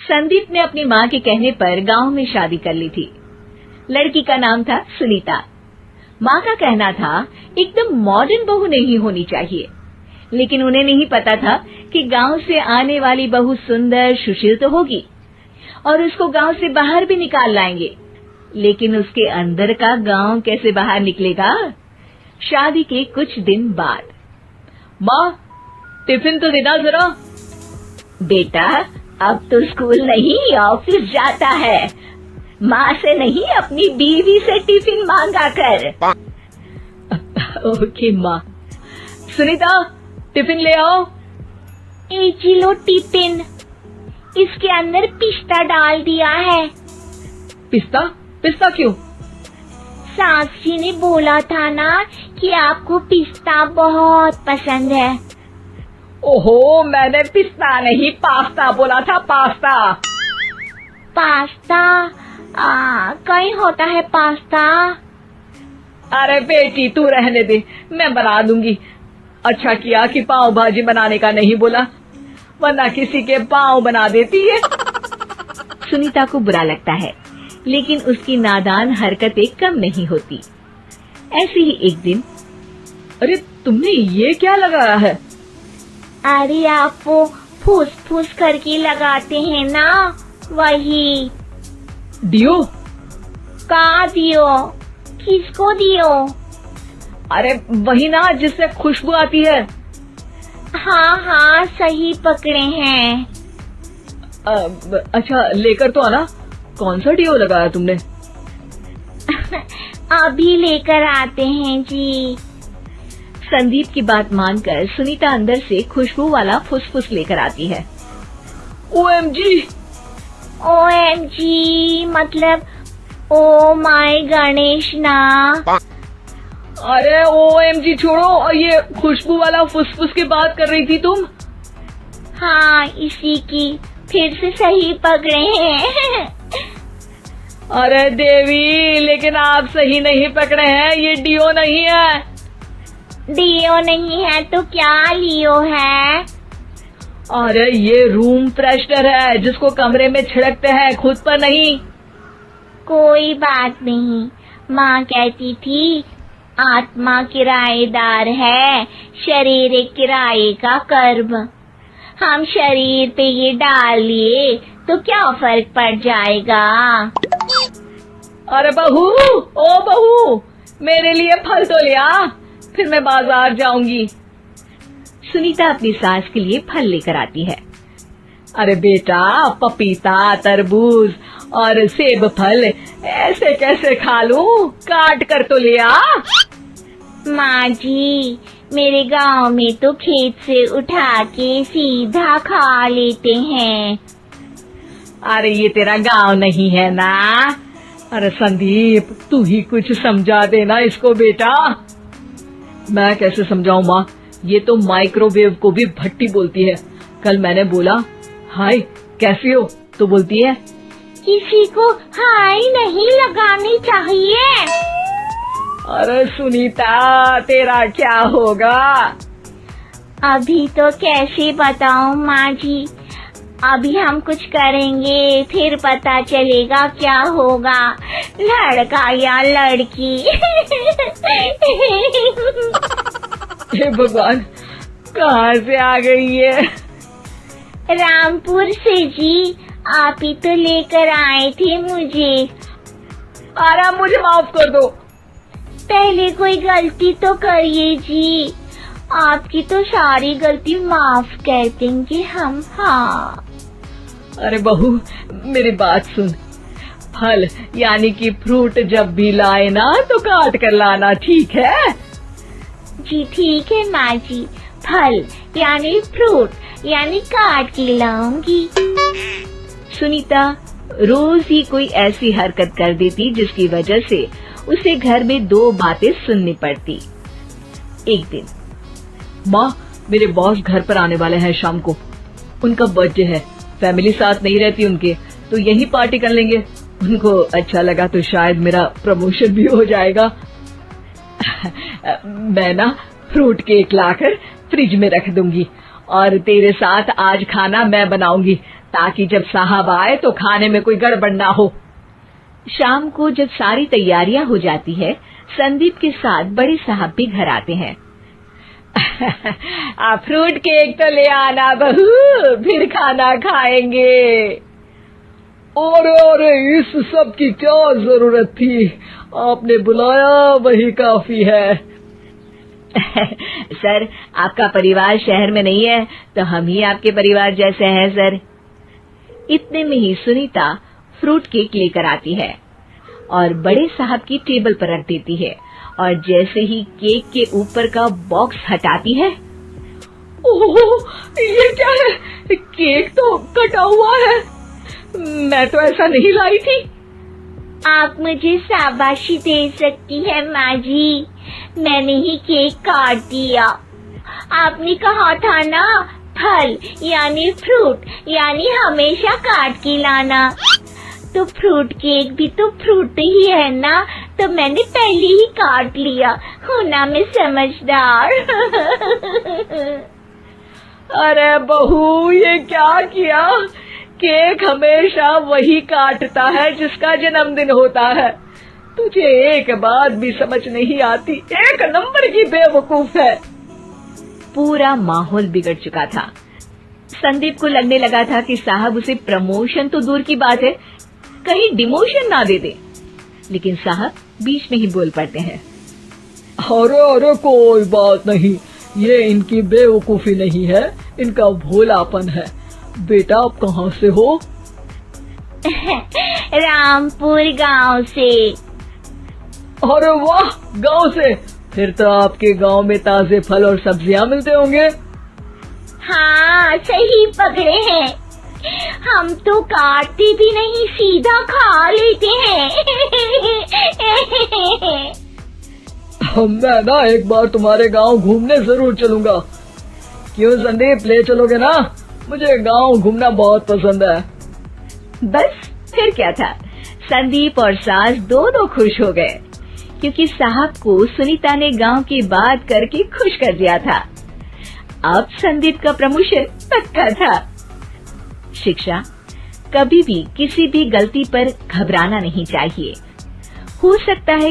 संदीप ने अपनी माँ के कहने पर गांव में शादी कर ली थी। लड़की का नाम था सुनीता। माँ का कहना था एकदम मॉडर्न बहू नहीं होनी चाहिए, लेकिन उन्हें नहीं पता था कि गांव से आने वाली बहू सुंदर सुशील तो होगी और उसको गांव से बाहर भी निकाल लाएंगे, लेकिन उसके अंदर का गांव कैसे बाहर निकलेगा। शादी के कुछ दिन बाद, माँ टिफिन तो देना जरा। बेटा अब तो स्कूल नहीं ऑफिस जाता है, माँ से नहीं अपनी बीवी से टिफिन मांगा कर। ओके माँ। सुनीता टिफिन ले आओ। एक किलो टिफिन, इसके अंदर पिस्ता डाल दिया है। पिस्ता? पिस्ता क्यों? सास जी ने बोला था ना कि आपको पिस्ता बहुत पसंद है। ओहो, मैंने पिस्ता नहीं पास्ता बोला था, पास्ता। पास्ता? कहीं होता है पास्ता? अरे बेटी तू रहने दे, मैं बना दूंगी। अच्छा किया कि पाव भाजी बनाने का नहीं बोला, वरना किसी के पाव बना देती है। सुनीता को बुरा लगता है, लेकिन उसकी नादान हरकतें कम नहीं होती। ऐसे ही एक दिन, अरे तुमने ये क्या लगाया है? अरे आप वो फूस फूस करके लगाते हैं ना, वही। डियो? कहाँ दियो? किसको दियो? अरे वही ना जिससे खुशबू आती है। हाँ सही पकड़े हैं। अच्छा लेकर तो आना। कौन सा डियो लगाया तुमने? अभी लेकर आते हैं जी। संदीप की बात मानकर सुनीता अंदर से खुशबू वाला फुसफुस लेकर आती है। OMG! OMG मतलब ओ माय गणेश ना। अरे OMG छोड़ो, और ये खुशबू वाला फुसफुस की बात कर रही थी तुम? हाँ इसी की, फिर से सही पकड़े हैं। अरे देवी, लेकिन आप सही नहीं पकड़े हैं, ये डियो नहीं है। डियो नहीं है तो क्या लियो है? अरे ये रूम फ्रेशनर है, जिसको कमरे में छिड़कते हैं, खुद पर नहीं। कोई बात नहीं, माँ कहती थी आत्मा किराएदार है, शरीर एक किराए का कर्म। हम शरीर पे ये डाल लिए तो क्या फर्क पड़ जाएगा। अरे बहू, ओ बहू, मेरे लिए फल तो ले आ, फिर मैं बाजार जाऊंगी। सुनीता अपनी सास के लिए फल लेकर आती है। अरे बेटा, पपीता, तरबूज और सेब फल ऐसे कैसे खा लूं? काट कर तो ले आ। माँ जी, मेरे गांव में तो खेत से उठा के सीधा खा लेते हैं। अरे ये तेरा गांव नहीं है ना। अरे संदीप, तू ही कुछ समझा देना इसको बेटा। मैं कैसे समझाऊं माँ, ये तो माइक्रोवेव को भी भट्टी बोलती है। कल मैंने बोला हाय कैसी हो, तो बोलती है किसी को हाय नहीं लगानी चाहिए। अरे सुनीता, तेरा क्या होगा? अभी तो कैसे बताऊं माँ जी, अभी हम कुछ करेंगे फिर पता चलेगा क्या होगा, लड़का या लड़की। हे भगवान, कहाँ से आ गई है? रामपुर से जी, आप ही तो लेकर आए थे मुझे। अरे मुझे माफ कर दो। पहले कोई गलती तो करिए जी, आपकी तो सारी गलती माफ कर देंगे हम। हाँ अरे बहू, मेरी बात सुन। फल यानी कि फ्रूट जब भी लाए ना तो काट कर लाना, ठीक है? जी ठीक है माँ जी, फल यानी फ्रूट यानी काट के लाऊंगी। सुनीता रोज ही कोई ऐसी हरकत कर देती जिसकी वजह से उसे घर में दो बातें सुननी पड़ती। एक दिन, माँ मेरे बॉस घर पर आने वाले हैं शाम को, उनका बर्थडे है, फैमिली साथ नहीं रहती उनके, तो यही पार्टी कर लेंगे। उनको अच्छा लगा तो शायद मेरा प्रमोशन भी हो जाएगा। मैं ना फ्रूट केक लाकर फ्रिज में रख दूंगी और तेरे साथ आज खाना मैं बनाऊंगी ताकि जब साहब आए तो खाने में कोई गड़बड़ ना हो। शाम को जब सारी तैयारियां हो जाती है, संदीप के साथ बड़े साहब भी घर आते हैं। फ्रूट केक तो ले आना बहू, फिर खाना खाएंगे। अरे इस सब की क्या जरूरत थी, आपने बुलाया वही काफी है। सर, आपका परिवार शहर में नहीं है तो हम ही आपके परिवार जैसे हैं सर। इतने में ही सुनीता फ्रूट केक लेकर आती है और बड़े साहब की टेबल पर रख देती है और जैसे ही केक के ऊपर का बॉक्स हटाती है, ओह, ये क्या है? केक तो कटा हुआ है, मैं तो ऐसा नहीं लाई थी। आप मुझे शाबाशी दे सकती है माँ जी, मैंने ही केक काट दिया। आपने कहा था ना, फल यानी फ्रूट यानी हमेशा काट के लाना, तो फ्रूट केक भी तो फ्रूट ही है ना, तो मैंने पहले ही काट लिया। हूँ ना मैं समझदार। अरे बहू, ये क्या किया? केक हमेशा वही काटता है जिसका जन्मदिन होता है। तुझे एक बात भी समझ नहीं आती, एक नंबर की बेवकूफ है। पूरा माहौल बिगड़ चुका था। संदीप को लगने लगा था कि साहब उसे प्रमोशन तो दूर की बात है, कहीं डिमोशन ना दे दे, लेकिन साहब बीच में ही बोल पड़ते हैं। अरे कोई बात नहीं, ये इनकी बेवकूफी नहीं है, इनका भोलापन है। बेटा आप कहाँ से हो? रामपुर गांव से। अरे वाह, गांव से? फिर तो आपके गांव में ताजे फल और सब्जियां मिलते होंगे। हाँ, सही पकड़े हैं। हम तो काटते भी नहीं, सीधा खा लेते हैं। मैं ना एक बार तुम्हारे गांव घूमने जरूर चलूंगा। क्यों संदीप, ले चलोगे ना? मुझे गांव घूमना बहुत पसंद है। बस फिर क्या था, संदीप और सास दोनों खुश हो गए क्योंकि साहब को सुनीता ने गांव की बात करके खुश कर दिया था। अब संदीप का प्रमोशन पक्का था। शिक्षा, कभी भी किसी भी गलती पर घबराना नहीं चाहिए। हो सकता है